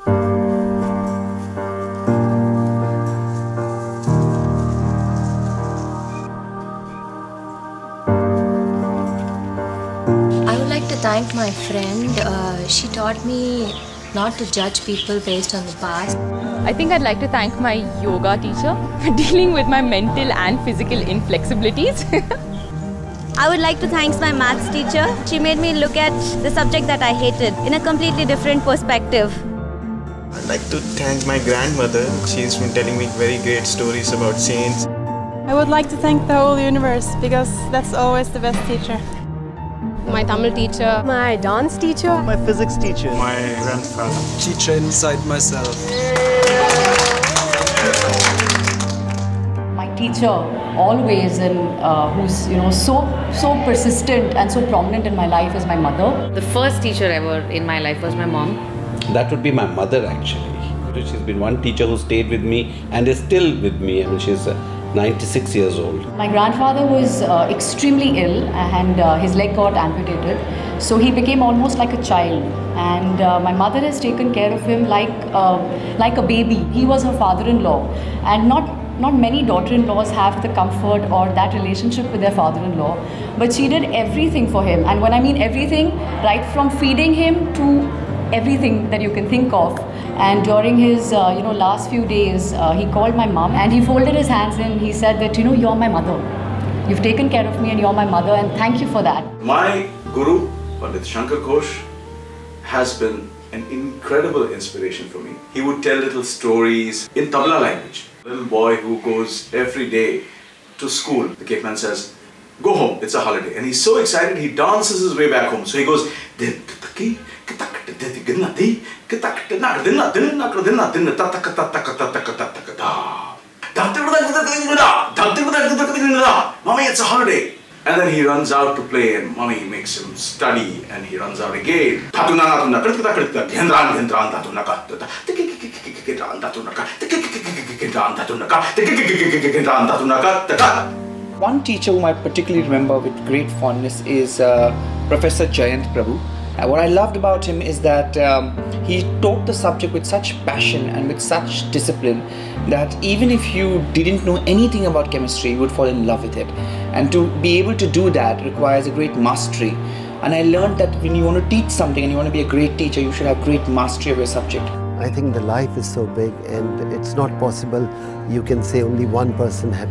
I would like to thank my friend. She taught me not to judge people based on the past. I think I'd like to thank my yoga teacher for dealing with my mental and physical inflexibilities. I would like to thank my maths teacher. She made me look at the subject that I hated in a completely different perspective. I'd like to thank my grandmother. She's been telling me very great stories about saints. I would like to thank the whole universe because that's always the best teacher. My Tamil teacher. My dance teacher. My physics teacher. My grandfather. Teacher inside myself. My teacher, always, and who's so persistent and so prominent in my life is my mother. The first teacher ever in my life was my mom. That would be my mother actually. She's been one teacher who stayed with me and is still with me. I mean, she's 96 years old. My grandfather was extremely ill and his leg got amputated. So he became almost like a child. And my mother has taken care of him like a baby. He was her father-in-law. And not many daughter-in-laws have the comfort or that relationship with their father-in-law. But she did everything for him. And when I mean everything, right from feeding him to everything that you can think of. And during his last few days, he called my mom and he folded his hands and he said that, you're my mother. You've taken care of me and you're my mother, and thank you for that. My Guru, Pandit Shankar Ghosh, has been an incredible inspiration for me. He would tell little stories in Tabla language. A little boy who goes every day to school. The caveman says, go home, it's a holiday. And he's so excited, he dances his way back home. So he goes, Mommy, it's a holiday. And then he runs out to play and mommy makes him study and he runs out again. One teacher whom I particularly remember with great fondness is Professor Jayant Prabhu. What I loved about him is that he taught the subject with such passion and with such discipline that even if you didn't know anything about chemistry, you would fall in love with it. And to be able to do that requires a great mastery. And I learned that when you want to teach something and you want to be a great teacher, you should have great mastery of your subject. I think the life is so big and it's not possible you can say only one person had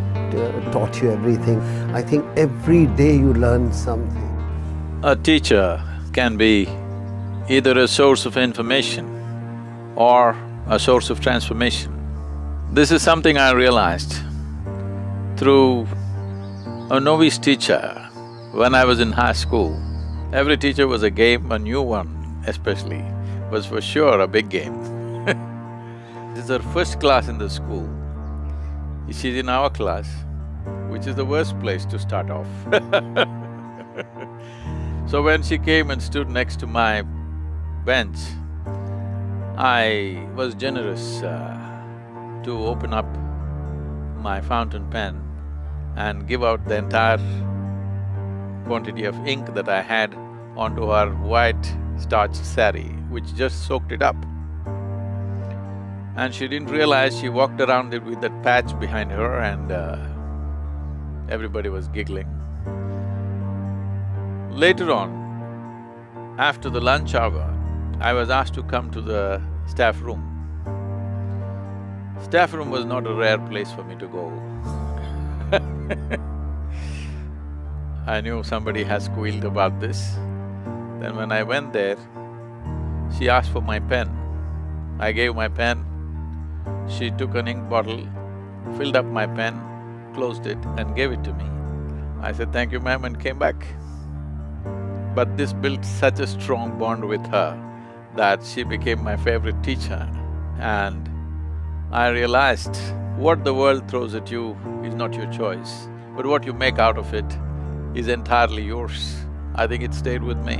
taught you everything. I think every day you learn something. A teacher can be either a source of information or a source of transformation. This is something I realized through a novice teacher when I was in high school. Every teacher was a game, a new one especially was for sure a big game. This is her first class in the school. She's in our class, which is the worst place to start off. So when she came and stood next to my bench, I was generous to open up my fountain pen and give out the entire quantity of ink that I had onto her white starched saree, which just soaked it up. And she didn't realize she walked around it with that patch behind her and everybody was giggling. Later on, after the lunch hour, I was asked to come to the staff room. Staff room was not a rare place for me to go. I knew somebody has squealed about this. Then when I went there, she asked for my pen. I gave my pen. She took an ink bottle, filled up my pen, closed it and gave it to me. I said, "Thank you, ma'am," and came back. But this built such a strong bond with her that she became my favorite teacher. And I realized what the world throws at you is not your choice, but what you make out of it is entirely yours. I think it stayed with me.